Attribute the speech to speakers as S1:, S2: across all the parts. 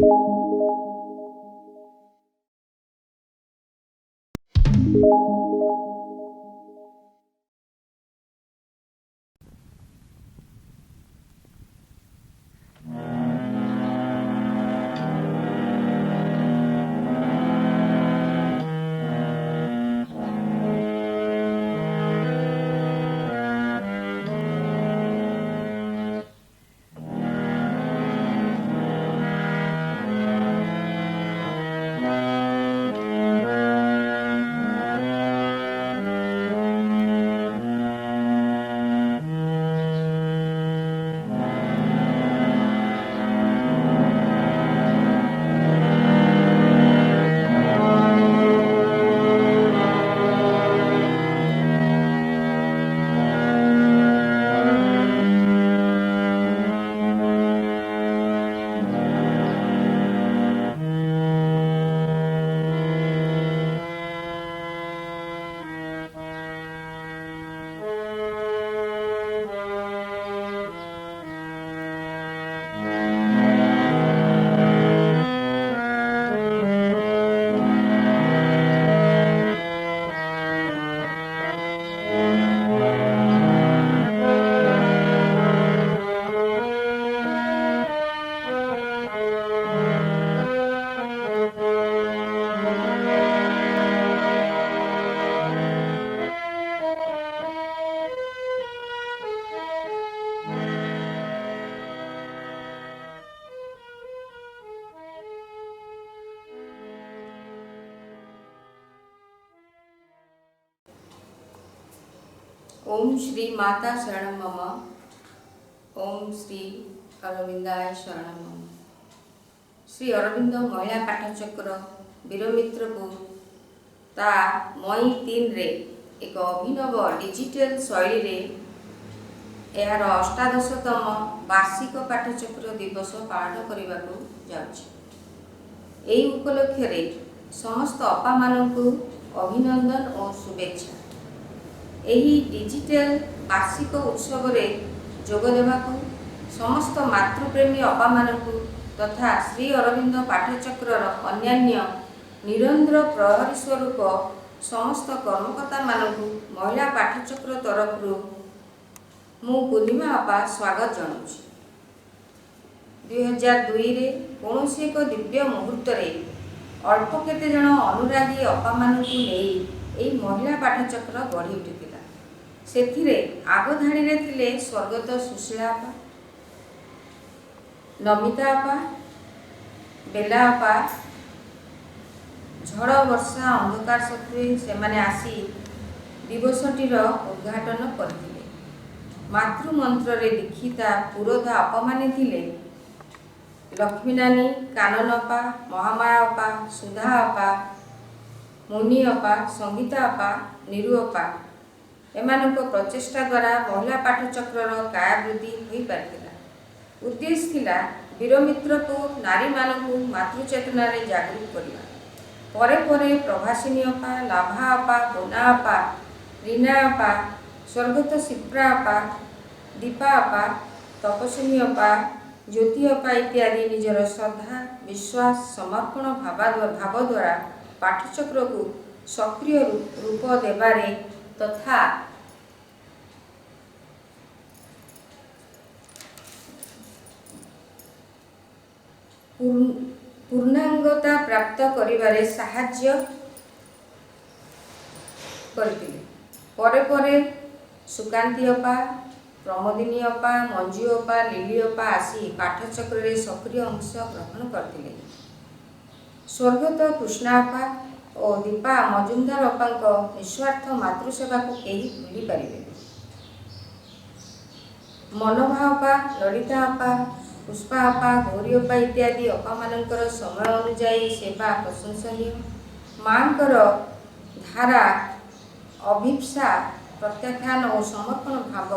S1: ओम श्री माता शरणं मम। ओम श्री अरविंदाय शरणं मम। श्री अरविंद महिला पाठचक्र वीरमित्रपुर ता मई 3 रे एक अभिनव डिजिटल शैली रे यार 88तम वार्षिक पाठचक्र दिवस पालन करने जाउछि। एही उपलक्ष्य रे समस्त अपा मानकु अभिनंदन और शुभेच्छा। एही डिजिटल वार्षिक उत्सव रे जोग देवाकु समस्त मातृप्रेमी अपा मानकु तथा श्री अरविंद पाठचक्र अन्यान्य निरंतर प्रहरी स्वरूप समस्त कर्मकर्ता मानकु महिला पाठचक्र तरफ मु पूर्णिमा अपा स्वागत जनाऊँ। 2002 रे कौनसी एक दिव्य मुहूर्त रे अल्प केते जन अनुरागी अपा मानकु नेई एई महिला पाठचक्र गढ़ी उठिथिला। सेथिरे आगधाड़ी रे थिले स्वर्गत सुशीला अपा, नमिता अपा, बेला अपा। झड़ वर्षा अंधकार सत्वे सेमाने आसी दिवसटीर उद्घाटन करथिले। मातृमंत्र रे दीक्षिता पुरोधा अपमाने थिले लक्ष्मी नानी, कानन अपा, महामाया अपा, सुधा अपा, मुनि अपा, संगीता अपा, निरु अपा। एमानक प्रचेष्टा द्वारा महिला पाठचक्र कायावृद्धि हो पारिथिला। उद्देश्य थिला वीरमित्रपुर नारी मानकु मातृचेतना रे जागृत करबा। परे परे प्रभासिनी अपा, लाभा अपा, बोना अपा, रीना अपा, स्वर्गत शिप्रा अपा, दीपा अपा, तपस्विनी अपा, ज्योति अपा इत्यादि निजर श्रद्धा, विश्वास, समर्पण भाव द्वारा पाठचक्र को सक्रिय रूप देवारे तथा पूर्णांगता प्राप्त करिबारे साहाय्य करथिले। परे परे सुकांती अपा, प्रमोदिनी अपा, मंजू अपा, लिली अपा आसी पाठचक्र रे सक्रिय अंश ग्रहण करथिले। स्वर्गत कृष्णा अपा और दीपा मजुमदार अपांक निस्वार्थ मातृसेवा को कहीं भूली पारिबे। मनोभा अपा, ललिता अपा, पुष्पा अपा, गौरी अपा इत्यादि अपा मानकर समय अनुଯାयी सेवा प्रशंसनीय। मांकर धारा अभिप्सा प्रत्याख्यान और समर्पण भाव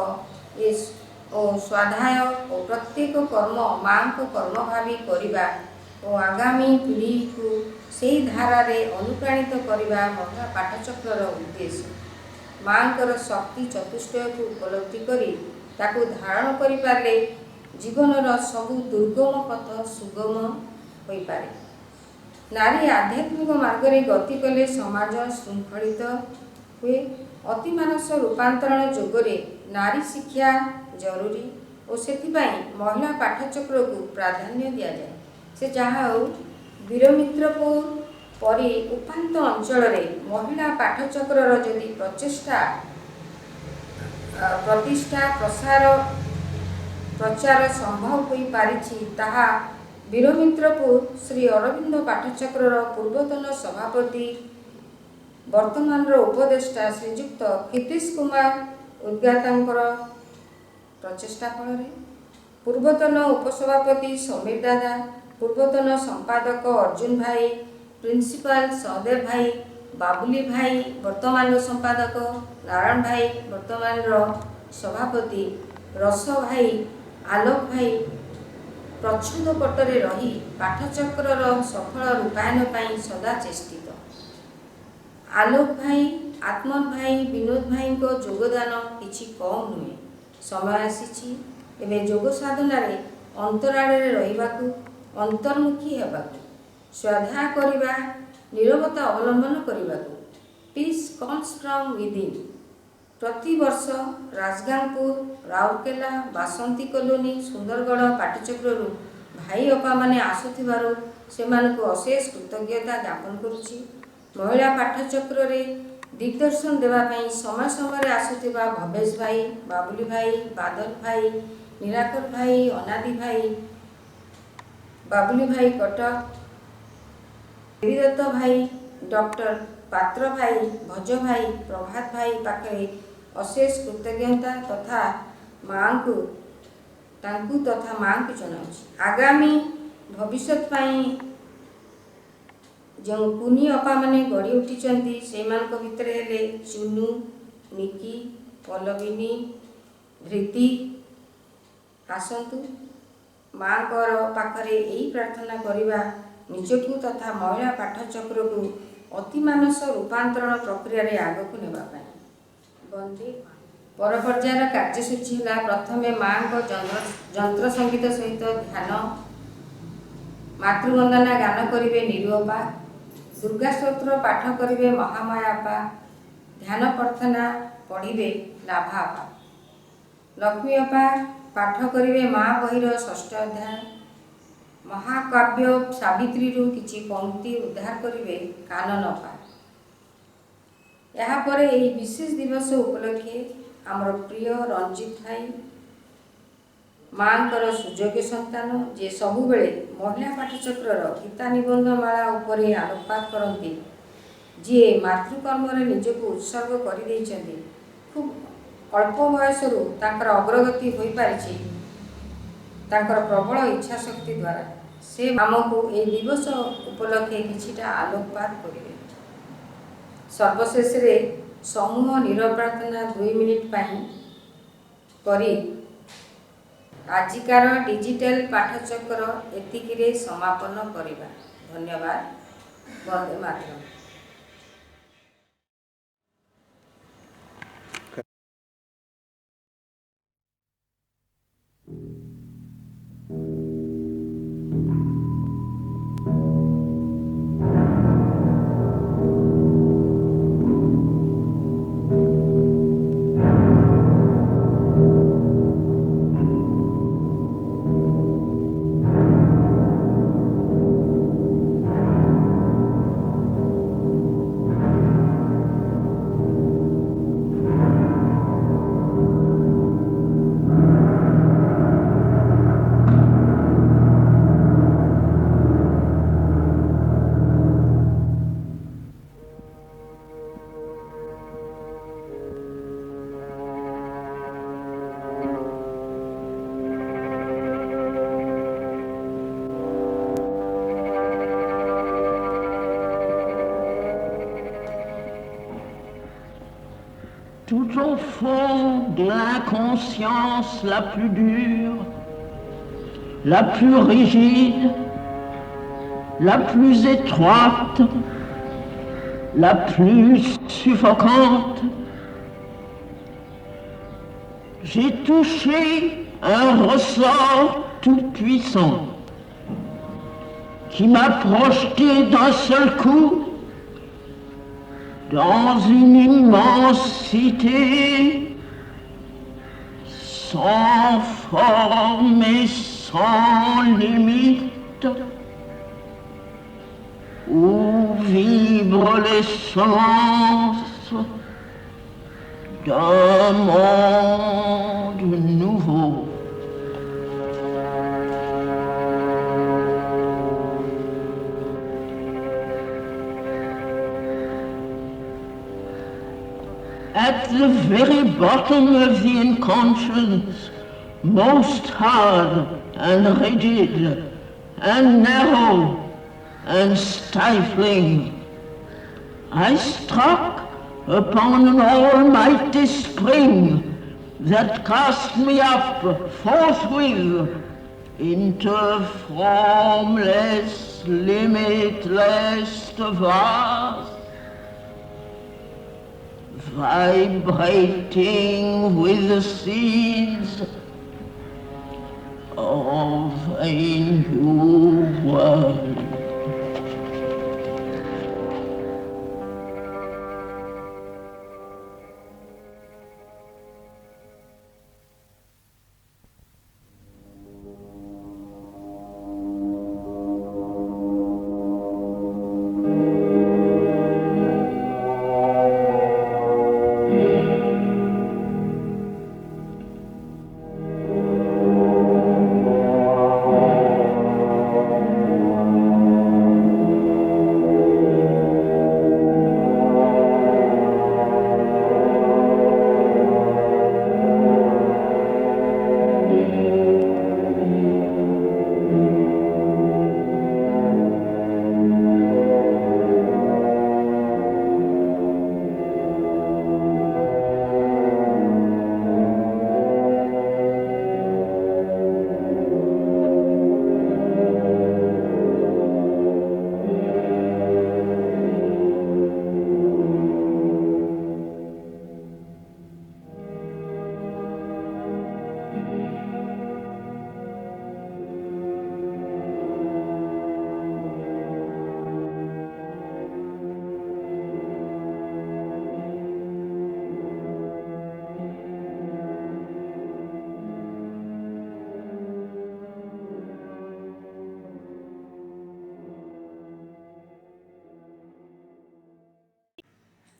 S1: और स्वाध्याय और प्रत्येक कर्म मां को कर्म भावी करिबा और आगामी पीढ़ी को सेही धारा रे अनुप्राणित करिबा महिला पाठचक्र उद्देश्य। मांकर शक्ति चतुष्टय को उपलब्धि करी ताकू धारण करि पारले जीवनर सबु दुर्गम पथ सुगम ହୋଇପାରେ। ନାରୀ ଆଧ୍ୟାତ୍ମିକ ମାର୍ଗରେ ଗତି କଲେ ସମାଜ ଶୃଙ୍ଖଳିତ ହୁଏ। ଅତିମାନସ ରୂପାନ୍ତରଣ ଯୋଗରେ ନାରୀ ଶିକ୍ଷା ଜରୁରୀ ଓ ସେଥିପାଇଁ ମହିଳା ପାଠଚକ୍ରକୁ ପ୍ରାଧାନ୍ୟ ଦିଆଯାଏ। ସେ ଯାହା ହେଉ ବୀରମିତ୍ରପୁର ପରି ଉପାନ୍ତ ଅଞ୍ଚଳରେ ମହିଳା ପାଠଚକ୍ରର ଯଦି ପ୍ରଚାର ସମ୍ଭବ ହୋଇପାରିଛି, ତାହା ବୀରମିତ୍ରପୁର ଶ୍ରୀ ଅରବିନ୍ଦ ପାଠଚକ୍ରର ପୂର୍ବତନ ସଭାପତି ବର୍ତ୍ତମାନର ଉପଦେଷ୍ଟା ଶ୍ରୀଯୁକ୍ତ କ୍ଷିତୀଶ କୁମାର ଉଦ୍ଗାତାଙ୍କର ପ୍ରଚେଷ୍ଟା ଫଳରେ। ପୂର୍ବତନ ଉପସଭାପତି ସମୀର ଦାଦା, ପୂର୍ବତନ ସମ୍ପାଦକ ଅର୍ଜୁନ ଭାଇ, ପ୍ରିନ୍ସିପାଲ ସହଦେବ ଭାଇ, ବାବୁଲି ଭାଇ ବର୍ତ୍ତମାନର ସମ୍ପାଦକ, ନାରାୟଣ ଭାଇ ବର୍ତ୍ତମାନର ସଭାପତି, ରସ ଭାଇ, ଆଲୋକ ଭାଇ ପ୍ରଚ୍ଛଦ ପଟରେ ରହି ପାଠଚକ୍ରର ସଫଳ ରୂପାୟନ ପାଇଁ ସଦା ଚେଷ୍ଟିତ। ଆଲୋକ ଭାଇ, ଆତ୍ମନ ଭାଇ, ବିନୋଦ ଭାଇଙ୍କ ଯୋଗଦାନ କିଛି କମ୍ ନୁହେଁ। ସମୟ ଆସିଛି ଏବେ ଯୋଗ ସାଧନାରେ ଅନ୍ତରାଳରେ ରହିବାକୁ, ଅନ୍ତର୍ମୁଖୀ ହେବାକୁ, ସ୍ୱାଧ୍ୟାୟ କରିବା, ନୀରବତା ଅବଲମ୍ବନ କରିବାକୁ। Piece comes from within. ପ୍ରତିବର୍ଷ ରାଜଗାଙ୍ଗପୁର, ରାଉରକେଲା, ବାସନ୍ତୀ କଲୋନୀ, ସୁନ୍ଦରଗଡ଼ ପାଠଚକ୍ରରୁ ଭାଇ ଅପାମାନେ ଆସୁଥିବାରୁ ସେମାନଙ୍କୁ ଅଶେଷ କୃତଜ୍ଞତା ଜ୍ଞାପନ କରୁଛି। ମହିଳା ପାଠଚକ୍ରରେ ଦିଗ୍ଦର୍ଶନ ଦେବା ପାଇଁ ସମୟ ସମୟରେ ଆସୁଥିବା ଭବେଶ ଭାଇ, ବାବୁଲି ଭାଇ, ବାଦଲ ଭାଇ, ନିରାକର ଭାଇ, ଅନାଦି ଭାଇ, ବାବୁଲି ଭାଇ କଟକ, ଦେବୀଦତ୍ତ ଭାଇ, ଡକ୍ଟର ପାତ୍ର ଭାଇ, ଭଜ ଭାଇ, ପ୍ରଭାତ ଭାଇ ପାଖରେ ଅଶେଷ କୃତଜ୍ଞତା ତଥା ମାଙ୍କୁ ଜଣାଉଛି। ଆଗାମୀ ଭବିଷ୍ୟତ ପାଇଁ ଯେଉଁ କୁନି ଅପାମାନେ ଗଢ଼ି ଉଠିଛନ୍ତି ସେମାନଙ୍କ ଭିତରେ ହେଲେ ଚୁନୁ, ନିକି, ପଲ୍ଲବିନୀ, ଧୃତି। ଆସନ୍ତୁ ମାଙ୍କର ପାଖରେ ଏହି ପ୍ରାର୍ଥନା କରିବା, ନିଜକୁ ତଥା ମହିଳା ପାଠଚକ୍ରକୁ ଅତିମାନସ ରୂପାନ୍ତରଣ ପ୍ରକ୍ରିୟାରେ ଆଗକୁ ନେବା ପାଇଁ। ବନ୍ଦେ ପର ପର୍ଯ୍ୟାୟର କାର୍ଯ୍ୟସୂଚୀ ହେଲା ପ୍ରଥମେ ମାଙ୍କ ଯନ୍ତ୍ର ସଙ୍ଗୀତ ସହିତ ଧ୍ୟାନ, ମାତୃବନ୍ଦନା ଗାନ କରିବେ ନିରୁ ଅପା, ଦୁର୍ଗା ସ୍ତୋତ୍ର ପାଠ କରିବେ ମହାମାୟା ଅପା, ଧ୍ୟାନ ପ୍ରାର୍ଥନା ପଢ଼ିବେ ଲାଭା ଅପା, ଲକ୍ଷ୍ମୀ ଅପା ପାଠ କରିବେ ମା ବହିର 6ଠ ଅଧ୍ୟାୟ, ମହାକାବ୍ୟ ସାବିତ୍ରୀରୁ କିଛି ପଂକ୍ତି ଉଦ୍ଧାର କରିବେ କାନନ ଅପା। ଏହାପରେ ଏହି ବିଶେଷ ଦିବସ ଉପଲକ୍ଷେ ଆମର ପ୍ରିୟ ରଞ୍ଜିତ ଭାଇ, ମାଙ୍କର ସୁଯୋଗ୍ୟ ସନ୍ତାନ, ଯିଏ ସବୁବେଳେ ମହିଳା ପାଠଚକ୍ରର ଗୀତା ନିବନ୍ଧ ମାଳା ଉପରେ ଆଲୋକପାତ କରନ୍ତି, ଯିଏ ମାତୃକର୍ମରେ ନିଜକୁ ଉତ୍ସର୍ଗ କରିଦେଇଛନ୍ତି। ଖୁବ୍ ଅଳ୍ପ ବୟସରୁ ତାଙ୍କର ଅଗ୍ରଗତି ହୋଇପାରିଛି ତାଙ୍କର ପ୍ରବଳ ଇଚ୍ଛାଶକ୍ତି ଦ୍ୱାରା। ସେ ଆମକୁ ଏହି ଦିବସ ଉପଲକ୍ଷେ କିଛିଟା ଆଲୋକପାତ କରିବେ। ସର୍ବଶେଷରେ ସମୂହ ନୀରବ ପ୍ରାର୍ଥନା 2 ମିନିଟ୍ ପାଇଁ କରି ଆଜିକାର ଡିଜିଟାଲ ପାଠଚକ୍ର ଏତିକିରେ ସମାପନ କରିବା। ଧନ୍ୟବାଦ। Vande Mataram.
S2: Tout au fond de l'inconscience la plus dure, la plus rigide, la plus étroite, la plus suffocante, j'ai touché un ressort tout puissant qui m'a projeté d'un seul coup dans une immensité sans forme et sans limite, où vibrent les semences d'un monde nouveau. At the very bottom of the inconscience, most hard and rigid and narrow and stifling, I struck upon an almighty spring that cast me up forthwith into formless, limitless vast, vibrating with the seeds of a new world.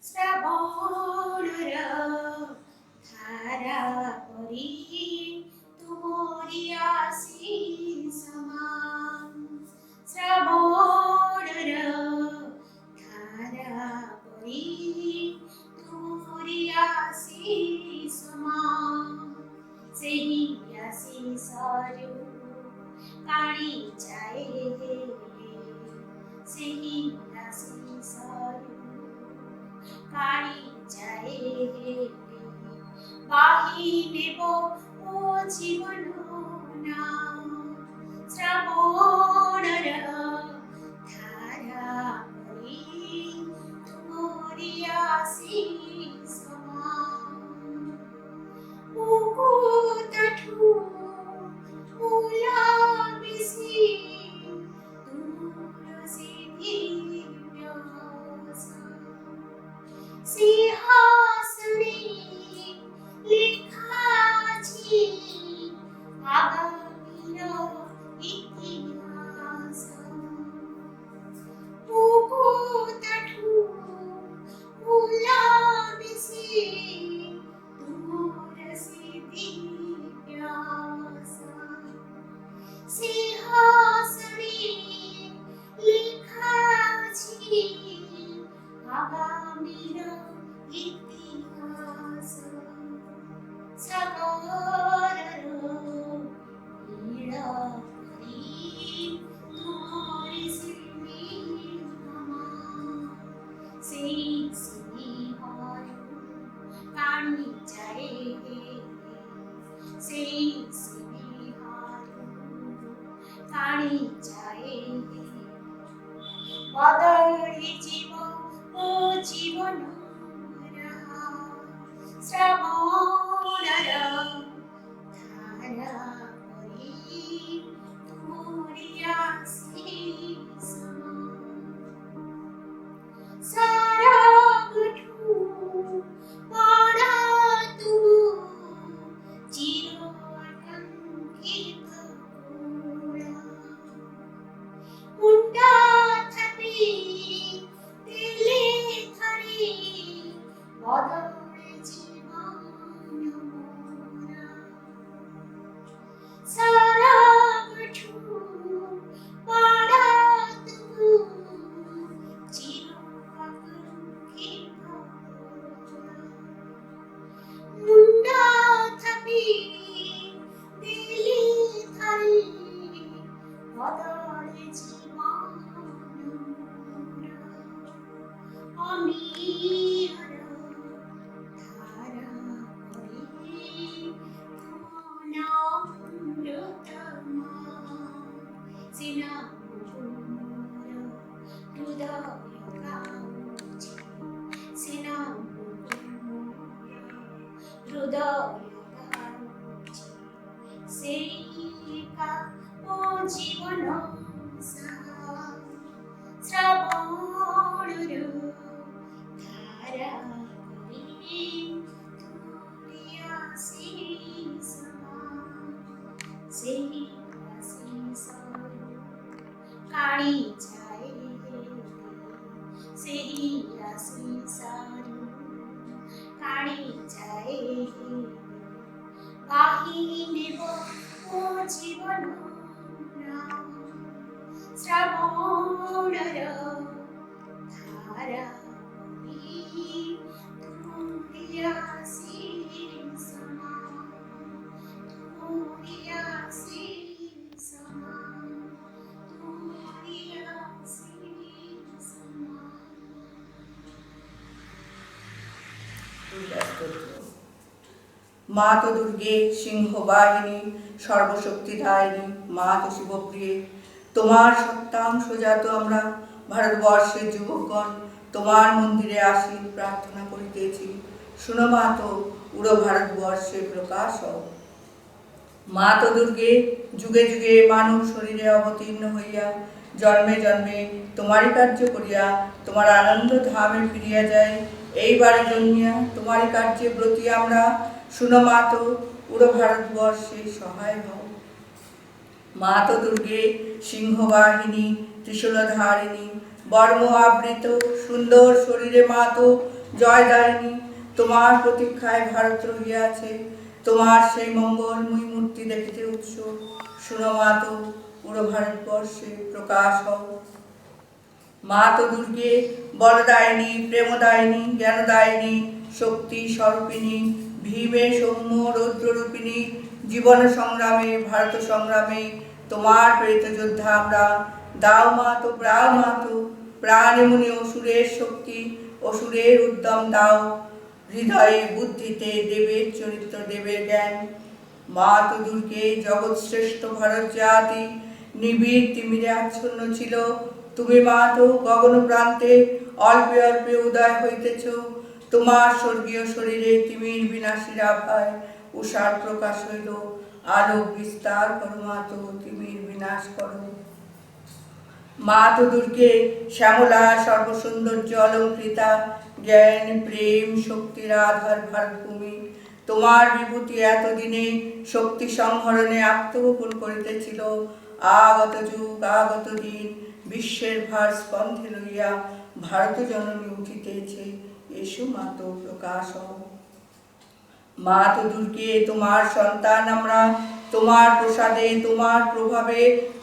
S3: ଶ୍ରାବଣର ଧାରା ପରି ତୁମରି ଆଶିଷ ଶ୍ରାବଣର ଧାରା ପରି ତୁମରି ଆଶିଷ ସେହି ଆଶିଷରୁ କାଣି ଯାଏ ସେହି ଆଶିଷରୁ কাড়ি যায় বাহি নেব ও জীবন না শ্রাবণর ধারা পরি তুমরি আশিষ মুকুটঠু মূলা বিসি তুলসী সিংহাসনে লেখা আছে আগামীর ইতিহাস মুকুটঠু মূলা বিসি তুলসী দিব্যাস সিংহাসনে লেখা আছে আগামীর ইতিহাস সাগরর নীড় পরি তুমরি সিংহমা সেই সিংহর কানি যায় সেই সিংহর কানি যায় বদলি জীবন ও জীবন শ্রাবণর ধারা পরি তুমরি আশিষ সমীর ধারা করে অমৃতমা সিনা হৃদয় গাউছে সিনা হৃদয় গাউছে সেই কা ও জীবন শ্রাবণর ধারা করে তুলি আশিস সেই আশিস কাড়ি যায় সেই আশিস কাড়ি যায় গাহি নেব ও জীবন শ্রাবণর ধারা তুলি আশিস তুলি আশিস তুলি আশিস
S4: মা তো দুর্গে সিংহ বাহিনী সর্বশক্তিদায়িনী মা তো শিবপ্রিয়ে তোমার সত্যাংশ জাত আমরা ভারতবর্ষের যুবকগণ তোমার মন্দিরে আসি প্রার্থনা করিতেছি শুনো মা তো উড়ো ভারতবর্ষে প্রকাশ হও। মা তো দুর্গে যুগে যুগে মানব শরীরে অবতীর্ণ হইয়া জন্মে জন্মে তোমারই কার্য করিয়া তোমার আনন্দ ধামে ফিরিয়া যায় এইবারে জন্মিয়া তোমারই কার্যে ব্রতী আমরা শুনো মা তো পুরো ভারতবর্ষে সহায় হও। মা তো দুর্গে সিংহবাহিনী ত্রিশূলধারিণী বর্ম আবৃত সুন্দর শরীরে মা তো জয়দারিণী তোমার প্রতীক্ষায় ভারত রহিয়াছে তোমার সেই মঙ্গলময়ী মূর্তি দেখিতে উৎসুক শুনো মা তো পুরো ভারতবর্ষে প্রকাশ হও। মা তো দুর্গে বলদায়িনী প্রেমদায়িনী জ্ঞানদায়িনী শক্তি স্বরূপিণী ভীমে সৌম্য রৌদ্ররূপিণী জীবন সংগ্রামে ভারত সংগ্রামে তোমার প্রেরিত যোদ্ধা আমরা দাও মা তো প্রাণে মনে অসুরের শক্তি অসুরের উদ্যম দাও হৃদয়ে বুদ্ধিতে দেবের চরিত্র দেবের জ্ঞান। মা তো দুর্গে জগৎ শ্রেষ্ঠ ভারত জাতি নিবিড় তিমিরে আচ্ছন্ন ছিল তুমি মা তো গগন প্রান্তে অল্পে অল্পে উদয় হইতেছ তোমার স্বর্গীয় শরীরে তিমির বিনাশীর আভায় উষার প্রকাশ হইল আলোক বিস্তার করো মা তো তিমির বিনাশ করো। মা তো দুর্গে শ্যামলা সর্বসৌন্দর্য অলঙ্কৃতা জ্ঞান প্রেম শক্তির আধার ভারতভূমি তোমার বিভূতি এতদিনে শক্তি সংহরণে আত্মগোপন করিতেছিল আগত যুগ আগত দিন বিশ্বের ভার স্কন্ধে লইয়া ভারত জননী উঠিতেছে এসো মা তো প্রকাশ হও। মা তো দুর্গে তোমার সন্তান আমরা তোমার প্রসাদে তোমার প্রভাবে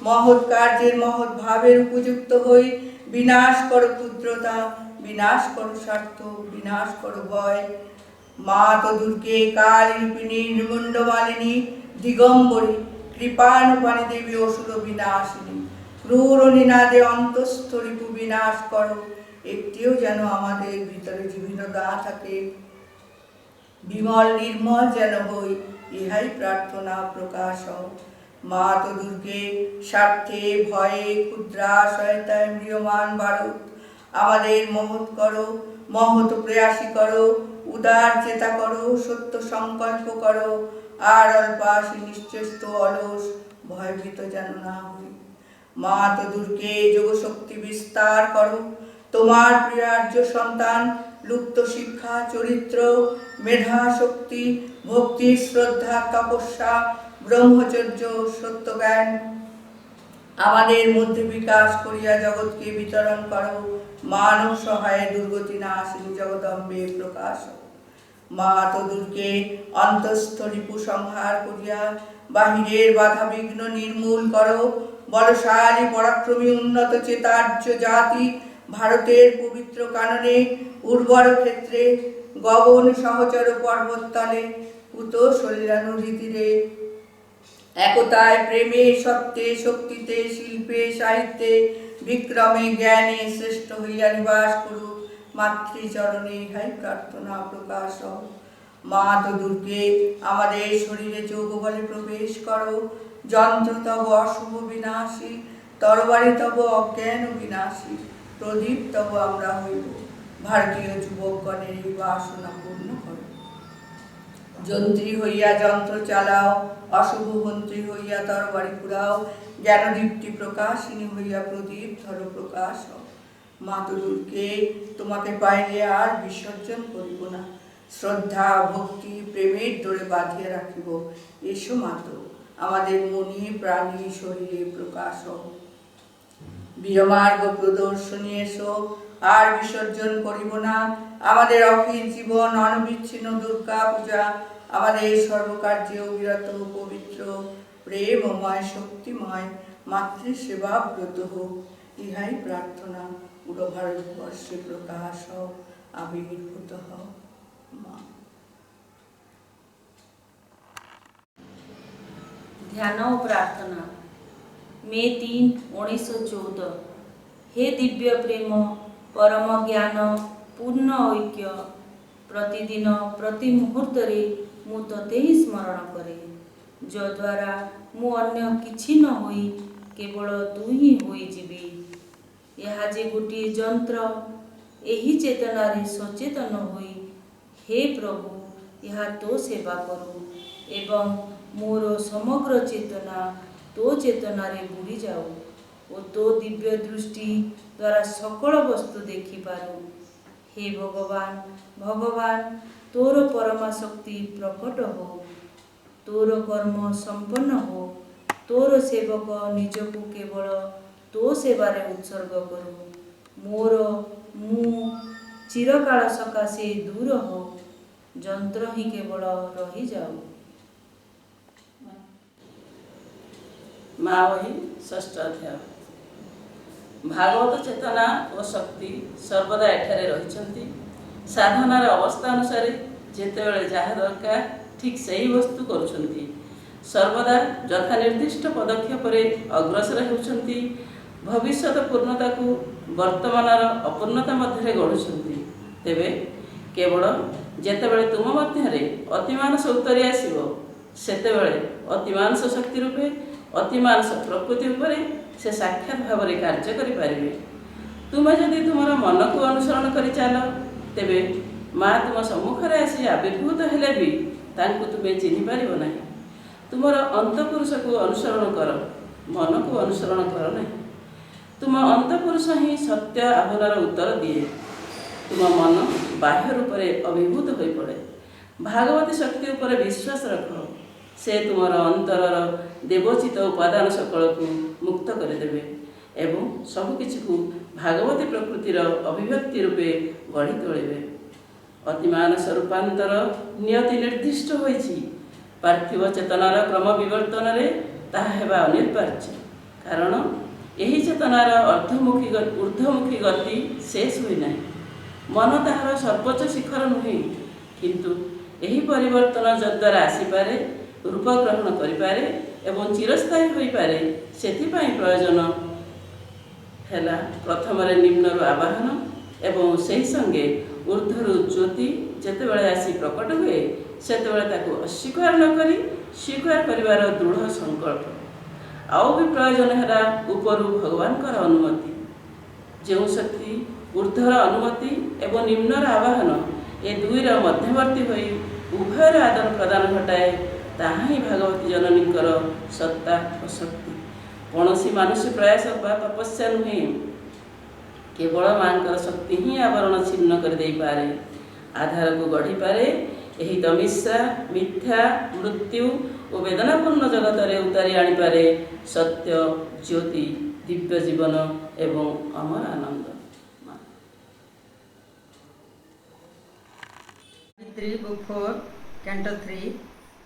S4: মহৎ কার্যের মহৎ ভাবের উপযুক্ত হই বিনাশ করো ক্ষুদ্রতা বিনাশ করো স্বার্থ বিনাশ করো ভয়। মা তো দুর্গে কালরূপিণী নির্মুণ্ডমালিনী দিগম্বরী কৃপানুপানি দেবী অসুর বিনাশিনী ক্রূর নিনাদে অন্তস্থ রিপু বিনাশ করো একটিও যেন আমাদের ভিতরে জীবিত না থাকে বিমল নির্মল যেন হই ইহাই প্রার্থনা প্রকাশ হও। মা তো দুর্গে স্বার্থে ভয়ে ক্ষুদ্রাশয়তায় ম্রিয়মান ভারত আমাদের মহৎ করো মহৎ প্রয়াসী করো উদার চেতা করো সত্য সংকল্প করো আর অল্পাসী নিশ্চেষ্ট অলস ভয়ভীত যেন না হই। মা তো দুর্গে যোগশক্তি বিস্তার করো তোমার প্রিয় আর্য সন্তান লুপ্ত শিক্ষা চরিত্র মেধা শক্তি ভক্তি শ্রদ্ধা তপস্যা ব্রহ্মচর্য সত্যজ্ঞান আমাদের মধ্যে বিকাশ করিয়া জগৎকে বিতরণ করো মানব সহায়ে দুর্গতি না আসিনি জগদম্বে প্রকাশ। মা তো দুর্গে অন্তস্থ রিপু সংহার করিয়া বাহিরের বাধা বিঘ্ন নির্মূল করো বলশালী পরাক্রমী উন্নত চেতার্য জাতি ভারতের পবিত্র কাননে উর্বর ক্ষেত্রে গগন সহচর পর্বততলে পুত শরীরানুর তীরে একতায় প্রেমে সত্যে শক্তিতে শিল্পে সাহিত্যে বিক্রমে জ্ঞানে শ্রেষ্ঠ হইয়া নিবাস করুক মাতৃচরণে ইহাই প্রার্থনা প্রকাশ। মা তো দুর্গে আমাদের শরীরে যোগ বলে প্রবেশ করো, যন্ত্র তব অশুভ বিনাশী, তরবারি তব অজ্ঞান বিনাশী, প্রদীপ তব আমরা হইব, ভারতীয় যুবকগণের এই বাসনা পূর্ণ করো। যন্ত্রী হইয়া যন্ত্র চালাও, অশুভ মন্ত্রী হইয়া তরবারি পুরাও, জ্ঞানদীপ্তি প্রকাশিনী হইয়া প্রদীপ ধরো প্রকাশ। মাতু দুর্গে তোমাকে পাইলে আর বিসর্জন করিব না, শ্রদ্ধা ভক্তি প্রেমের ডোরে বাঁধিয়া রাখিব। এসো মাতো, আমাদের মনে প্রাণী শরীরে প্রকাশ। বীরমার্গ প্রদর্শনী এসো, আর বিসর্জন করিব না, আমাদের অখিল জীবন অনবিচ্ছিন্ন দুর্গা পূজা, আমাদের সর্বকার্যে অবিরত পবিত্র প্রেমময় শক্তিময় মাতৃসেবা ব্রত হোক, ইহাই প্রার্থনা পুরো ভারতবর্ষে প্রকাশ হোক, আবির্ভূত হোক মা।
S5: ध्यान और प्रार्थना। मे 3, 1914। हे दिव्य प्रेम, परम ज्ञान, पूर्ण ऐक्य, प्रतिदिन प्रति मुहूर्त मु तते ही स्मरण करे, जद्वारा मु अन्य किछि न होई केवल तू ही होई जीवी। यह जे गोटे यंत्र, एही चेतना रे सचेतन होई, हे प्रभु यह तो सेवा करू एवं मोर समग्र चेतना तो चेतना रे बुड़ी जाऊ और तो दिव्य दृष्टि द्वारा सकल वस्तु देखि पारू। हे भगवान, भगवान तोर परमा शक्ति प्रकट हो, तोर कर्म संपन्न हो, तोर सेवक निजको केवल तो सेवारे उत्सर्ग करू। मोर मु चिरकाल सकाशे दूर हो, যন্ত্র হি কেবল রহি যাও।
S6: মা বহি ষষ্ঠ অଧ୍ୟାୟ। ଭାଗବତ ଚେତନା ଓ ଶକ୍ତି ସର୍ବଦା ଏଠାରେ ରହିଛନ୍ତି। ସାଧନାର ଅବସ୍ଥା ଅନୁସାରେ ଯେତେବେଳେ ଯାହା ଦରକାର ଠିକ୍ ସେହି ବସ୍ତୁ କରୁଛନ୍ତି, ସର୍ବଦା ଯଥା ନିର୍ଦ୍ଦିଷ୍ଟ ପଦକ୍ଷେପରେ ଅଗ୍ରସର ହେଉଛନ୍ତି, ଭବିଷ୍ୟତ ପୂର୍ଣ୍ଣତାକୁ ବର୍ତ୍ତମାନର ଅପୂର୍ଣ୍ଣତା ମଧ୍ୟରେ ଗଢ଼ୁଛନ୍ତି। ତେବେ କେବଳ ଯେତେବେଳେ ତୁମ ମଧ୍ୟରେ ଅତିମାନସ ଉତ୍ତରି ଆସିବ, ସେତେବେଳେ ଅତିମାନସ ଶକ୍ତି ରୂପେ ଅତିମାନସ ପ୍ରକୃତି ଉପରେ ସେ ସାକ୍ଷାତ ଭାବରେ କାର୍ଯ୍ୟ କରିପାରିବେ। ତୁମେ ଯଦି ତୁମର ମନକୁ ଅନୁସରଣ କରି ଚାଲ, ତେବେ ମା ତୁମ ସମ୍ମୁଖରେ ଆସି ଆବିର୍ଭୂତ ହେଲେ ବି ତାଙ୍କୁ ତୁମେ ଚିହ୍ନିପାରିବ ନାହିଁ। ତୁମର ଅନ୍ତଃପୁରୁଷକୁ ଅନୁସରଣ କର, ମନକୁ ଅନୁସରଣ କର ନାହିଁ। ତୁମ ଅନ୍ତଃପୁରୁଷ ହିଁ ସତ୍ୟ ଆହ୍ୱାନର ଉତ୍ତର ଦିଏ। ତୁମ ମନ ବାହ୍ୟ ରୂପରେ ଅଭିଭୂତ ହୋଇପଡ଼େ। ଭାଗବତୀ ଶକ୍ତି ଉପରେ ବିଶ୍ୱାସ ରଖ, ସେ ତୁମର ଅନ୍ତରର ଦେବୋଚିତ ଉପାଦାନ ସକଳକୁ ମୁକ୍ତ କରିଦେବେ ଏବଂ ସବୁକିଛିକୁ ଭାଗବତୀ ପ୍ରକୃତିର ଅଭିବ୍ୟକ୍ତି ରୂପେ ଗଢ଼ି ତୋଳିବେ। ଅତିମାନସ ରୂପାନ୍ତର ନିୟତି ନିର୍ଦ୍ଦିଷ୍ଟ ହୋଇଛି। ପାର୍ଥିବ ଚେତନାର କ୍ରମ ବିବର୍ତ୍ତନରେ ତାହା ହେବା ଅନିବାର୍ଯ୍ୟ, କାରଣ ଏହି ଚେତନାର ଊର୍ଦ୍ଧ୍ୱମୁଖୀ ଗତି ଶେଷ ହୋଇନାହିଁ। ମନ ତାହାର ସର୍ବୋଚ୍ଚ ଶିଖର ନୁହେଁ, କିନ୍ତୁ ଏହି ପରିବର୍ତ୍ତନ ଯଦ୍ୱାରା ଆସିପାରେ, ରୂପ ଗ୍ରହଣ କରିପାରେ ଏବଂ ଚିରସ୍ଥାୟୀ ହୋଇପାରେ। ସେଥିପାଇଁ ପ୍ରୟୋଜନ ହେଲା ପ୍ରଥମରେ ନିମ୍ନରୁ ଆବାହନ ଏବଂ ସେହି ସଙ୍ଗେ ଊର୍ଦ୍ଧ୍ୱରୁ ଜ୍ୟୋତି ଯେତେବେଳେ ଆସି ପ୍ରକଟ ହୁଏ, ସେତେବେଳେ ତାକୁ ଅସ୍ୱୀକାର ନ କରି ସ୍ୱୀକାର କରିବାର ଦୃଢ଼ ସଂକଳ୍ପ। ଆଉ ବି ପ୍ରୟୋଜନ ହେଲା ଉପରୁ ଭଗବାନଙ୍କର ଅନୁମତି। ଯେଉଁ ଶକ୍ତି ଊର୍ଦ୍ଧ୍ୱର ଅନୁମତି ଏବଂ ନିମ୍ନର ଆବାହନ ଏ ଦୁଇର ମଧ୍ୟବର୍ତ୍ତୀ ହୋଇ ଉଭୟର ଆଦାନ ପ୍ରଦାନ ଘଟାଏ, ତାହା ହିଁ ଭାଗବତୀ ଜନନୀଙ୍କର ସତ୍ତା ଓ ଶକ୍ତି। କୌଣସି ମାନୁଷ ପ୍ରୟାସ ବା ତପସ୍ୟା ନୁହେଁ, କେବଳ ମାଙ୍କର ଶକ୍ତି ହିଁ ଆବରଣ ଛିନ୍ନ କରିଦେଇପାରେ, ଆଧାରକୁ ଗଢ଼ିପାରେ। ଏହି ତମିସ୍ରା ମିଥ୍ୟା ମୃତ୍ୟୁ ଓ ବେଦନାପୂର୍ଣ୍ଣ ଜଗତରେ ଉତାରି ଆଣିପାରେ ସତ୍ୟ, ଜ୍ୟୋତି, ଦିବ୍ୟ ଜୀବନ ଏବଂ ଅମର ଆନନ୍ଦ।
S7: Book 4, Canto 3,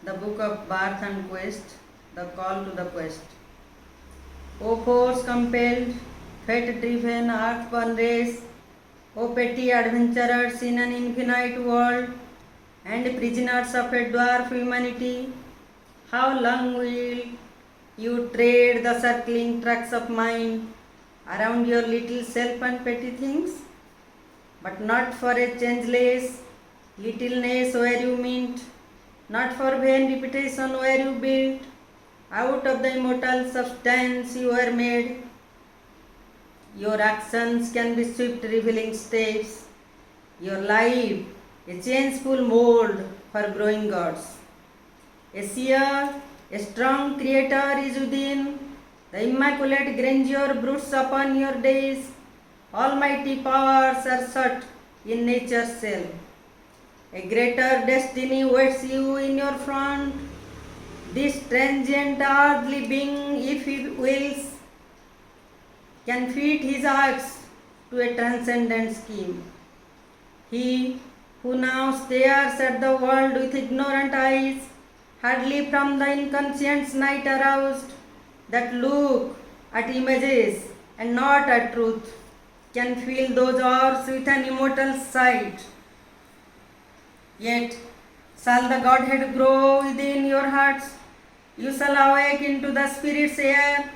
S7: the book of birth and quest, the call to the quest. O force compelled, fate driven, earth-born race, O petty adventurers in an infinite world, and prisoners of a dwarf humanity, how long will you tread the circling tracks of mind around your little self and petty things? but not for a changeless littleness where you meant, not for vain repetition where you built. Out of the immortal substance you were made. Your actions can be swift revealing steps. Your life a changeful mold for growing gods. A seer, a strong creator is within. The immaculate grandeur broods upon your days. Almighty powers are shut in nature's cell. A greater destiny waits you in your front. This transient earthly being, if he wills, can fit his acts to a transcendent scheme. He who now stares at the world with ignorant eyes, hardly from the inconscient's night aroused, that look at images and not at truth, can fill those hours with an immortal sight. Yet shall the Godhead grow within your hearts. You shall awake into the Spirit's air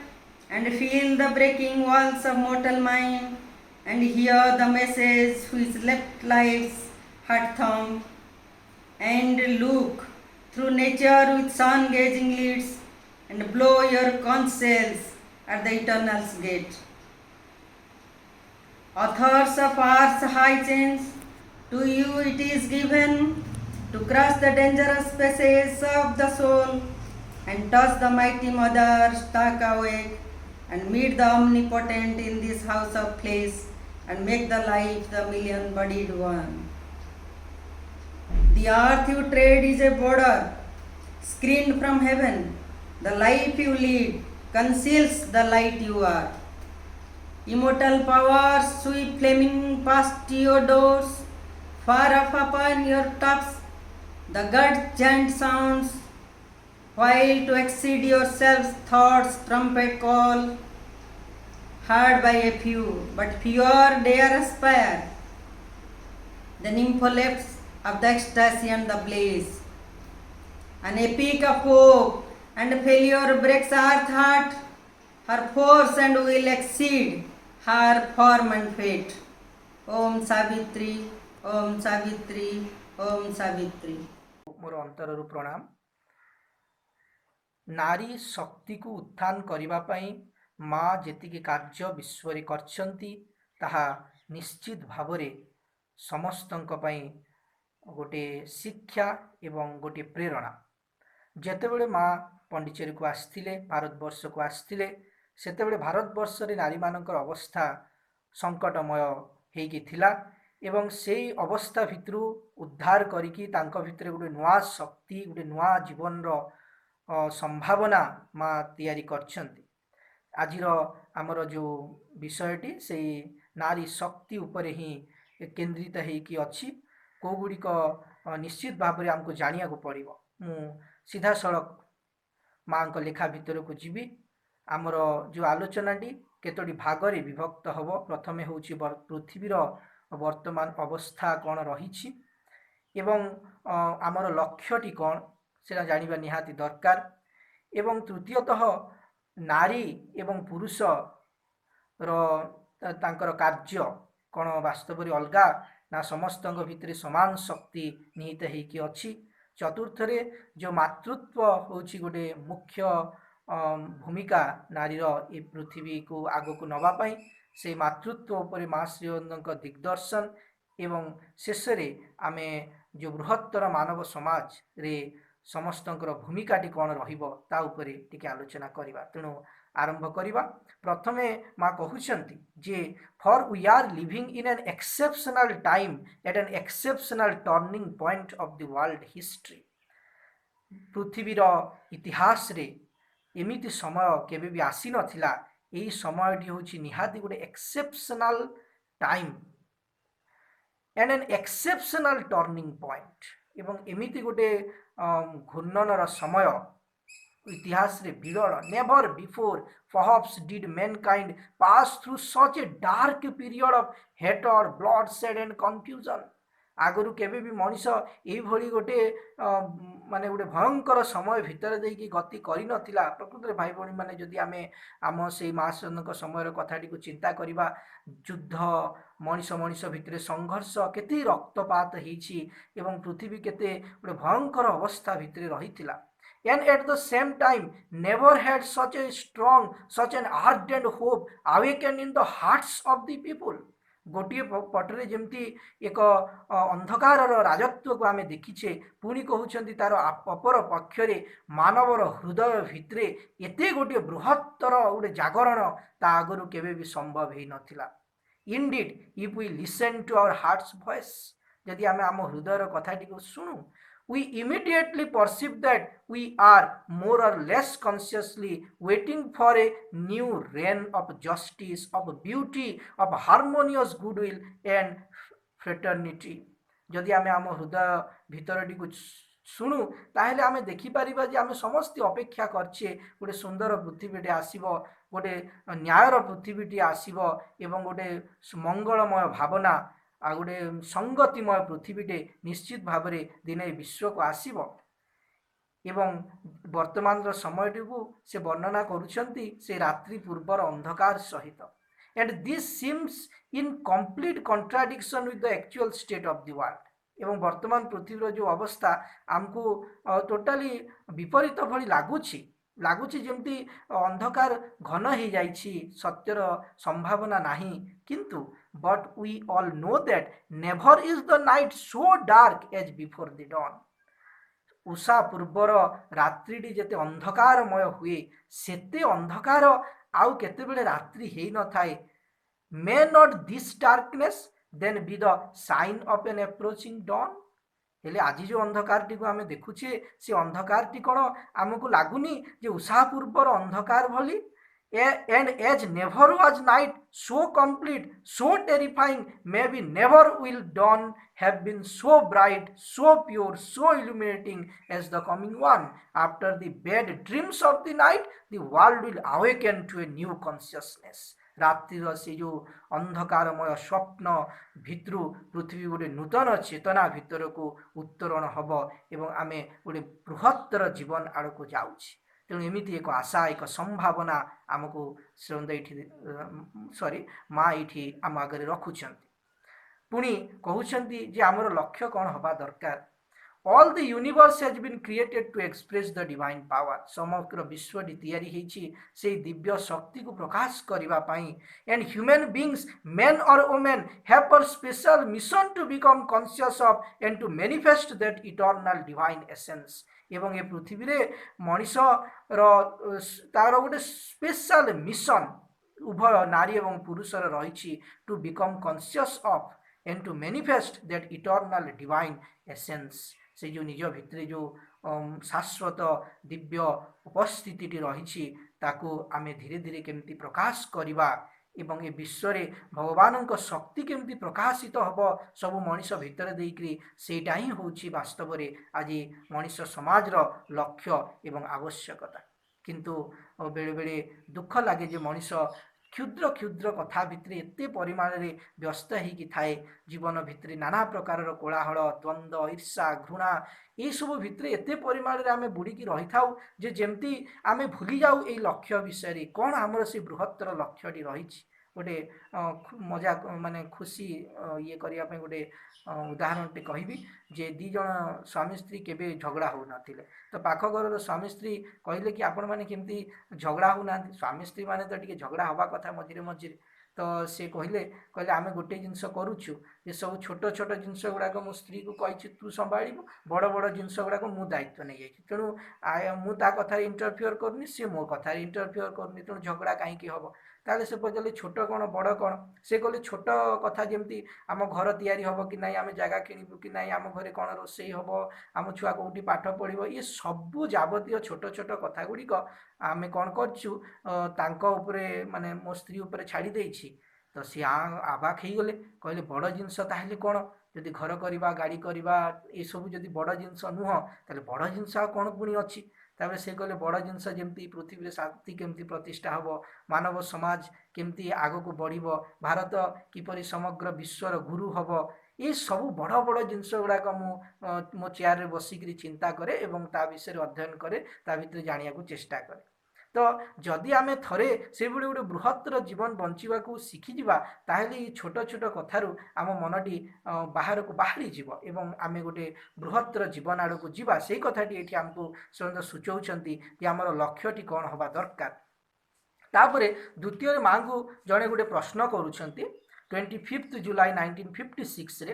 S7: and feel the breaking walls of mortal mind and hear the message which left life's heart thumb, and look through nature with sun-gazing lids and blow your conch shells at the eternal's gate. Authors of earth's high chains, to you it is given to cross the dangerous passages of the soul and touch the mighty mother stuck awake and meet the omnipotent in this house of flesh and make the life the million-bodied one. The earth you tread is a border screened from heaven. The life you lead conceals the light you are. Immortal powers sweep flaming past your doors. Far off upon your tops the god chant sounds, while to exceed yourselves thoughts trumpet call, heard by a few, but fewer dare aspire. The nympholepts of the ecstasy and the blaze. An epic of hope and failure breaks earth's heart. Her force and will exceed her form and fate. Om Savitri, Om Savitri, Om Savitri.
S8: मोर अंतररू प्रणाम। नारी शक्ति को उत्थान करिबा पई माँ जेतिकी कार्य विश्व रे करछंती ताहा निश्चित भावरे समस्तंक पई गोटे शिक्षा एवं गोटे प्रेरणा। जेतेबेले माँ पंडिचेरी को आस्थिले, भारतवर्ष को आस्थिले, सेतेबेले भारतवर्ष रे नारी मानकर अवस्था संकटमय हेकी थिला एवं सेई अवस्था भितरु उद्धार करिकी तांको भितरे गोटे नुआ शक्ति, गोटे नुआ जीवन रो संभावना माँ तैयारी करछंती। आजिर आमर जो विषयटी से नारी शक्ति उपरे ही केंद्रित हेकी अछि। कोगुड़िक निश्चित भाव में आमको जानिया को पड़िबो। मु सीधा सड़क माँ को लेखा भितर को जीवी। आमर जो आलोचनाटी केतोटी भागरे विभक्त हबो। प्रथमे होउछि पृथ्वीर वर्तमान अवस्था कौन रही एवं आमर लक्ष्यटी कौन सेटा जानिबा निहाती दरकार एवं तृतीयतः नारी एवं पुरुष तांकर कार्य कौन वास्तव रे अलगा ना समस्त भितर समान शक्ति निहित हेकी अछि। चतुर्थरे जो मातृत्व होछि गोटे मुख्य भूमिका नारीर ए पृथ्वी को आगो को नवा पाई से मातृत्व उपरे माँ श्रीअरविंदक दिग्दर्शन एवं शेषरे आमे जो बृहत्तर मानव समाज रे समस्तंकर भूमिकाटी कौन रहिबो ता उपरे टिके आलोचना करिबा। तेणु आरंभ करिबा। प्रथमे माँ कहउछंती जे for we are living in an exceptional time at an exceptional turning point of the world history. पृथ्वीर इतिहास रे एमिति समय केबे भी आसी नथिला। एई समयटी होछि निहाती गोटे exceptional time and an exceptional turning point एवं एमिति गोटे घूर्णनर समय इतिहास रे विरल। Never before perhaps did mankind pass through such a dark period of hatred, bloodshed and confusion. आगु केबे भी मनीष यही गोटे माने गोटे भयंकर समय भितर देकी गति करि नथिला। प्रकृत भाई भौणी माने जदि आमे आम से महाशनक समय कथाटी को चिंता करबा, युद्ध मनीष मनीष भितर संघर्ष केते रक्तपात होईछि एवं पृथ्वी केते गोटे भयंकर अवस्था भितर रहिथिला। And at the same time never had such a strong, such an ardent hope awakened in the hearts of the people। गोटे पटरे जमती एक अंधकार राजत्व को आमे देखीचे, पुणी कहउछंती तार अपर पक्षरे मानवर हृदय भितरे एते गोटे बृहत्तर गोटे जागरण ता आगरु केबे भी संभव हे नथिला। Indeed, if we listen to our heart's voice, यदि आमे आम हृदयर कथाटी को सुनु, we immediately perceive that we are more or less consciously waiting for a new reign of justice, of beauty, of harmonious goodwill and fraternity। यदि आमे आम हृदय भितरटी को शुणु ताहले आमे देखि परिबा जे आमे समस्त अपेक्षा करछे गोटे सुंदर पृथ्वीटे आसीबो, गोटे न्यायर पृथ्वीटी आसीबो एवं गोटे मंगलमय भावना आ गोटे संगतिमय पृथ्वीटे निश्चित भाव में दिने विश्व को आसीबो। एवं वर्तमान समय से वर्णना करुछंती से रात्रि पूर्वर अंधकार सहित। And this seems in complete contradiction with the actual state of the world. एवं वर्तमान पृथ्वी जो अवस्था आमको टोटाली विपरीत भली लागुछि जमती अंधकार घन हो जाइछि, सत्यर संभावना नाही। किंतु but we all know that never is the night so dark as before the dawn. उषा पूर्वर रात्रि जेते अंधकारमय हुए सेते अंधकार आउ केते बेले रात्रि हे न थाए। May not this darkness then be the sign of an approaching dawn. हेले आज जो अंधकार टी को आमे देखुछे से अंधकार टी कोन आमको लागुनी जे उषा पूर्वर अंधकार भली। And as never was night so complete so terrifying may be never will dawn have been so bright so pure so illuminating as the coming one. After the bad dreams of the night the world will awaken to a new consciousness. रात्रिर से जो अंधकारमय स्वप्न भित्रु पृथ्वी गोटे नूतन चेतना भितर को उत्तरण hub एवं आमे गोटे बृहत्तर जीवन आड़ को जाउछि। तेणु एमिति एक आशा एक संभावना आमको सॉरी माँ ये आम आगे रखुछंती। पुणी कहउछंती जे आमर लक्ष्य कौन हबा दरकार। All the universe has been created to express the divine power। समग्र विश्व तैयारी हेछि से दिव्य शक्ति को प्रकाश करिबा पई। And human beings, men or women, have a special mission to become conscious of and to manifest that eternal divine essence। एवं ये पृथ्वी रे मनीष तार गोटे स्पेशल मिशन उभय नारी एवं पुरुषर रही to become conscious of and to manifest that eternal divine essence. से जो निज भितर जो शाश्वत दिव्य उपस्थिति रही ताकू आमे धीरे धीरे केमती प्रकाश करवा एवं ए विश्व रे भगवान शक्ति केमती प्रकाशित हब सब मनीष भितर देकरी सेटा ही होची वास्तव रे आज मनीष समाज लक्ष्य एवं आवश्यकता। किंतु बेले बेले दुख लगे जे मनीष क्षुद्र क्षुद्र कथा भितर एते परिमाण रे व्यस्त होगी थाए। जीवन भितर नाना प्रकार कोलाहल द्वंद्व ईर्षा घृणा ये सब भितर एते परिमाण रे आमे बुड़ीकी रही थाउ जे जेमती आमे भूली जाऊ ए लक्ष्य विषय कौन आमर से बृहत्तर लक्ष्यटी रही। गोटे मजा माने खुशी ये करिया पे गोटे उदाहरण टे कहबी जे दी जन स्वामी स्त्री केबे झगड़ा हो नथिले तो पाख घर स्वामी स्त्री कहले कि आपण माने केमती झगड़ा हो ना। स्वामी स्त्री माने तो टिके झगड़ा हवा कथा मझिरे मझिरे तो से कहले आमे गोटे जिनस करूछु जे सब छोट छोट जिनस गुड़ाक मो स्त्री को कही तू संभाळिबो बड़ बड़ जिनस गुड़ाक मु दायित्व नहीं जाइछि। तेणु मु ता कथा इंटरफियर करनी सी मो कथा इंटरफियर करनी तेणु झगड़ा कहीं हम ताले से पचारे छोट कौन बड़ कौन से कहले छोट कथा जमती आम घर तैयारी हम कि नहीं आम जगह किणु कि नहीं आम घरे कौन रोसई हम आम छुआ कौटी पाठ पढ़ो ये सबू जावतीय छोट छोट कथा गुड़िक आम कौन करे माने मो स्त्री उपर छाड़ी देछि। तो सी आबाक हो गले कहले बड़ जिनस ताहले कौन जदि घर करवा गाड़ी करवा ये सब जदि बड़ जिनस नुह ताले बड़ जिनस कौन पुणी अच्छी। तापर से कहले बड़ जिनस जमती पृथ्वी रे शांति केमती प्रतिष्ठा हब मानव समाज केमती आग को बढ़ भारत किपरि समग्र विश्वर गुरु हब ये सब बड़ बड़ जिनस गुड़ाक मो चेयर बसिक चिंता करे एवं ता विषय अध्ययन करे ता भितर जानिया को चेष्टा करे। तो जदि आमे थरे से गोटे बृहत्तर जीवन बंचिबा को शिखी जिबा ताहेले ई छोट छोट कथारू आम मनटी बाहर को बाहरी जीव एवं आमे गोटे बृहत्तर जीवन आड़ को जीवा से कथाटी एठी हमको स्वयं सूचौछंती कि हमर लक्ष्यटी कौन हवा दरकार। तापरे द्वितीय माँ को जड़े गोटे प्रश्न करुछंती 25 जुलाई 1956 रे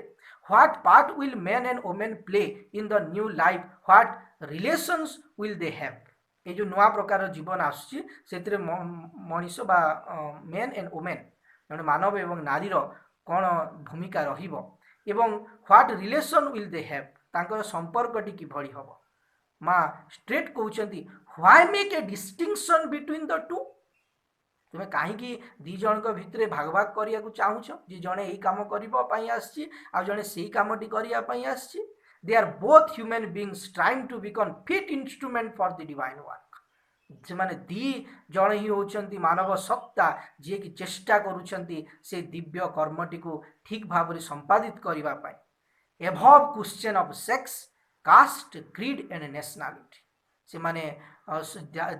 S8: what part will main and women play in the new life, what relations will they have. ये जो नुआ प्रकार जीवन आसुची से मनीष बा मेन एंड वुमेन जड़े मानव एवं नारीर कौन भूमिका रहिबो एवं what relation will they have तांकर संपर्कटी किभଳି हबो। माँ स्ट्रेट कहउछंती why make a distinction between the two. तुम कहीं दी जन भितर भाग भाग करिया को चाहूछ जे जड़े यही कम करने आसी आ जड़े से कमटी करने आसी। They are both human beings trying to become fit instrument for the divine work. से माने दी जन ही होचंती मानव सत्ता जे कि चेष्टा करुछंती से दिव्य कर्मटी को ठीक भाव में संपादित करबा पाई एभव question of sex, caste, creed and nationality. से माने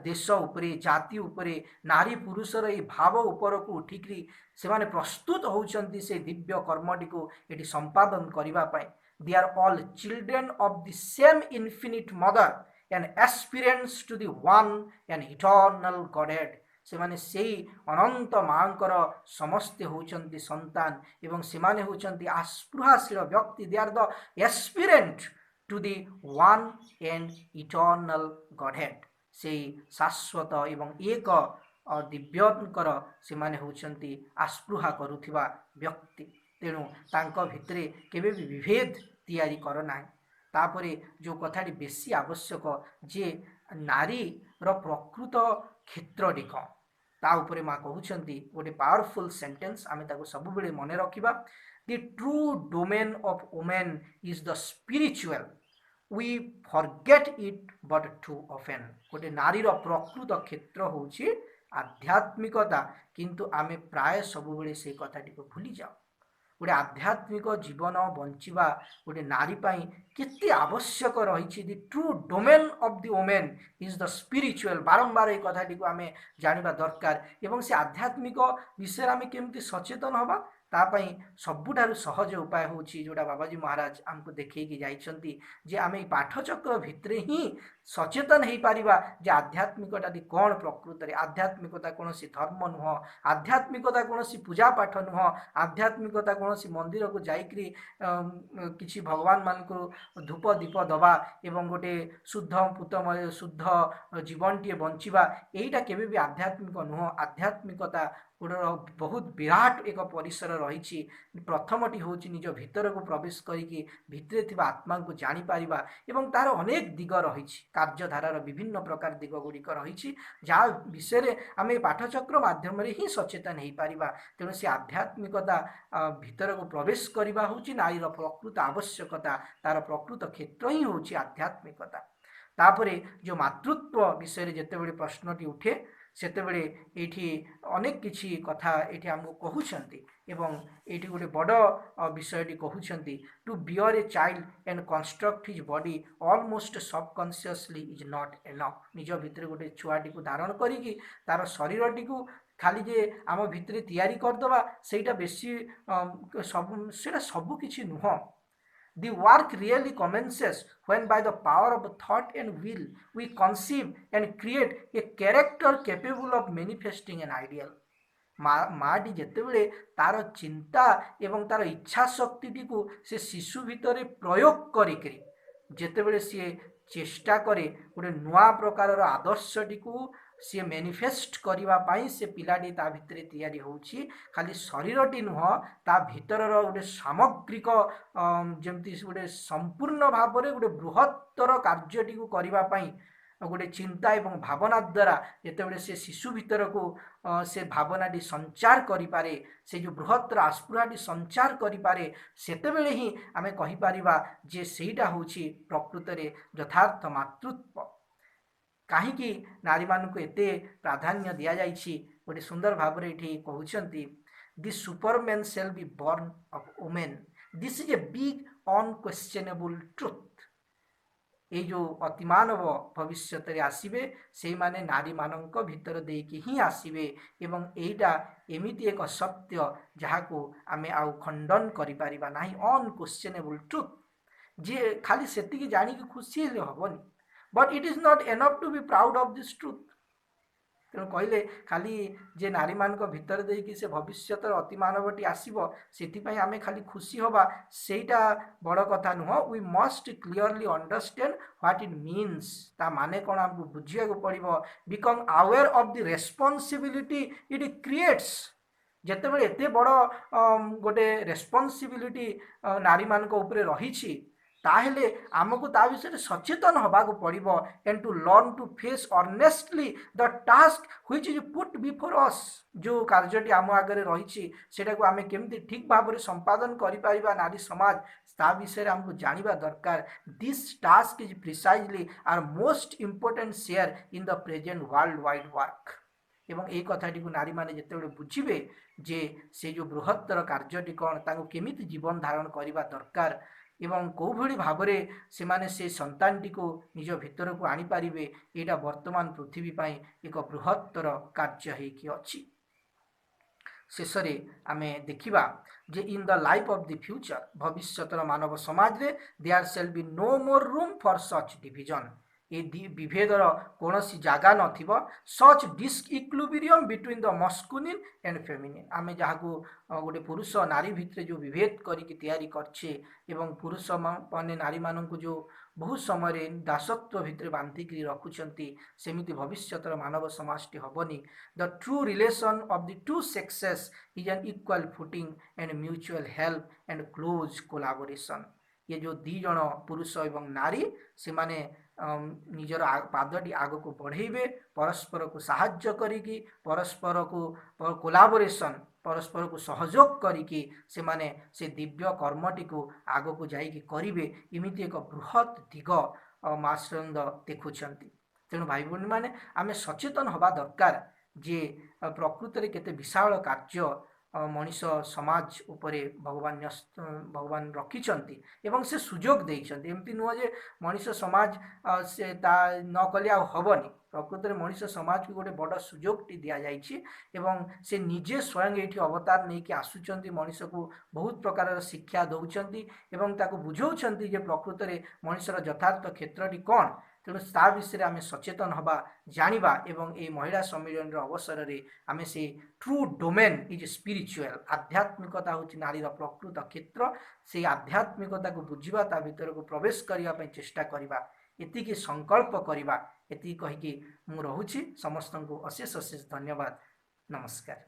S8: देश उपरे जाति उपरे नारी पुरुषर ये भाव उपर को उठिकी से माने प्रस्तुत होचंती से दिव्य कर्मटी को एटी संपादन करबा पाई। They are all children of the same infinite mother and aspirants to the one and eternal godhead. से माने सेई अनंत मांकर समस्ते होचंती संतान एवं से माने होचंती आस्पृहाशील व्यक्ति। They are the aspirant to the one and eternal godhead. से शाश्वत एवं एक दिव्यंकर से माने होचंती आस्पृहा करुथिबा व्यक्ति। तेणु तांको भितरे केबे भी विभेद तैयारी कर ना। तापरे जो कथाटी बेसी आवश्यक जे नारी रो प्रकृत क्षेत्रटी कौन ता उपरे माँ कहउछंती गोटे पावरफुल सेंटेंस आमे ताको सब बेले मने रखिबा। The true domain of woman is the spiritual, we forget it but too often. गोटे नारीर प्रकृत क्षेत्र होची आध्यात्मिकता किंतु आमे प्राय सब बेले से कथाटी को भूली जाओ। गोटे आध्यात्मिक जीवन बंचिबा गोटे नारी पाई केते आवश्यक रही। The true domain of the women is the spiritual. बारंबार ये कथाटी को आमे जानिबा दरकार एवं से आध्यात्मिक विषय आमे केमती सचेतन हबा तापाई सबुठारु सहज उपाय होची जोड़ा बाबाजी महाराज आमको देखैकी जाइछंती जे आमे पाठचक्र भितरे ही सचेतन हो पारिबा जे आध्यात्मिकता कौन प्रकृत रे। आध्यात्मिकता कौन सी धर्म नुह, आध्यात्मिकता कौन सी पूजा पाठ नुह, आध्यात्मिकता कौन सी मंदिर को जाइकरी किछि भगवान मान को धूप दीप दबा एवं गोटे शुद्ध पुतमय शुद्ध जीवन टे बंचिबा एटा केबे भी आध्यात्मिक नुह। आध्यात्मिकता गोटे बहुत विराट एक परिसर रही। प्रथमटी हूँ निज भितर को प्रवेश करिकी भितरे थिबा आत्मा को जानी पारिबा एवं तार अनेक दिग रही। कार्यधारार विभिन्न प्रकार दिग गुड़िक रही जहाँ विषय आम पाठचक्र माध्यम ही सचेतन हो पारिबा। तेणु से आध्यात्मिकता भितर को प्रवेश करवा हूँ नारीर प्रकृत आवश्यकता, तार प्रकृत क्षेत्र ही हूँ आध्यात्मिकता। तापरे जो मातृत्व विषय जितेबाला प्रश्नटी उठे सेतेबेले एठी अनेक किछि कथा एठी हमको कहउछंती एवं एठी गोटे बड़ विषयटी कहउछंती to bear a child and construct his body almost subconsciously is not enough. निज भितर गोटे छुआटी को धारण करिकी तार शरीरटी को खाली जे आम भितर तैयारी करदबा सेटा बेसी सब किछि नुह। The work really commences when by the power of thought and will we conceive and create a character capable of manifesting an ideal। माटी जितेबले तार चिंता एवं तार इच्छा शक्ति को से शिशु भितर प्रयोग करिकरी जितेबले सी चेष्टा करे गोटे नुआ प्रकार आदर्शटी को सी मैनिफेस्ट करने से पिलाटी ता भितर तैयारी होची। खाली शरीरटी नुह ता भितर गोटे सामग्रिक जमती गोटे संपूर्ण भाव में गोटे बृहत्तर कार्यटी को करने गोटे चिंता एवं भावना द्वारा जितेबाला से शिशु भितर को से भावनाटी संचार करिपारे, से जो बृहत्तर आस्पृहाटी संचार करिपारे सेतेबेले ही आमे कहि पारिबा जे सेटा होची प्रकृत रे यथार्थ मातृत्व। कहीं नारी मानक एते प्राधान्य दिया जाइछि गोटे सुंदर भाव में ये कहउछंती the superman shall be born of woman, this is a big unquestionable truth. ये जो अतिमानव भविष्य आसवे से माने नारी मानक भितर देकी ही आसवे एवं एटा एमिति एक सत्य जहाँ को आमे आउ खंडन करि परिबा नाही, अनक्वेश्चनेबल ट्रुथ। जे खाली सेतिकी जानिकी खुशी हेले हबनी, but it is not enough to be proud of this truth. तेणु कहले खाली जे नारी मानक भितर देकी से भविष्यतर अतिमानवटी आसीबो सेतिपई आमे खाली खुशी होबा सेटा बड़ कथा नुह। We must clearly understand what it means, ता माने कोन हमकु बुझिया को पड़िबो, become aware of the responsibility it creates. जेतेबेले एते बड़ गोटे रेस्पॉन्सिबिलिटी नारी मानक उपरे रहिछि ताहेले आमको ता विषय सचेतन होबाक पड़िबो and to learn to face honestly the task which is put before us. जो कार्यटी आम आगे रही सेटा को आमे केमती ठीक भाव में संपादन करि परिबा नारी समाज ता विषय हमको जानिबा दरकार। This task is precisely our most important share in the present world wide work. एवं ये कथाटी को नारी माने जेतेबेले बुझिबे जे से जो बृहत्तर कार्यटी कौन ताको केमिति जीवन धारण करिबा दरकार एवं कौ भली भावरे से माने से संतानटी को निज भितर को आनी पारिबे, एटा वर्तमान पृथ्वी पाई एक बृहत्तर कार्य हेकि अछि। शेषरे आमे देखिबा जे in the life of the future भविष्यतर मानव समाज रे there shall be no more room for such division. ये विभेदर कौन जगह नथिबो, such disc equilibrium between the masculine and feminine. आमे जहाँ को गोटे पुरुष नारी भितर जो विभेद करिक तैयारी करछे एवं पुरुष माने नारी मानक जो बहुत समय दासत्व भितर बांधिक रखुचंती सेमिति भविष्यतर मानव समाजटी हबनी। The true relation of the two sexes is an equal footing and mutual help and close collaboration. ये जो दी जन पुरुष एवं नारी से माने निजर पादटी आग को बढ़ेबे, परस्पर को साहाय्य करिकी, परस्पर को कोलाबोरेशन परस्पर को सहयोग करिकी से माने से दिव्य कर्मटी को आग को जाइकी करिवे, इमिति एक बृहत दिग मास्टरंद देखुछंती। तेणु भाई भौणी माने आमे सचेतन हवा दरकार जे प्रकृत रे केते विशाल कार्य मनीष समाज उपरे भगवान रखिछंती एवं से सुजोग देइछंती। एमती नुह जे मनीष समाज से ता न कले आ हबनी, प्रकृत में मनीष समाज को गोटे बड़ सुजोगटी दि जाइछि एवं से निजे स्वयं ये अवतार नहीं कि आसुचंती, मनीष को बहुत प्रकार शिक्षा दौरान एवं ताको बुझाउछंती जे प्रकृत में मनीषर यथार्थ क्षेत्रटी कौन। तेणु ता विषय आम सचेतन हवा जानिबा एवं ए महिला सम्मेलन अवसर में आम से ट्रू डोमेन इज स्पिरिचुअल, आध्यात्मिकता हूँ नारीर प्रकृत क्षेत्र, से आध्यात्मिकता को बुझा ता भीतर को प्रवेश करने चेष्टा करवा, एतिकी संकल्प करवा, एति कहीकि मु रहुछि। समस्त को अशेष अशेष धन्यवाद। नमस्कार।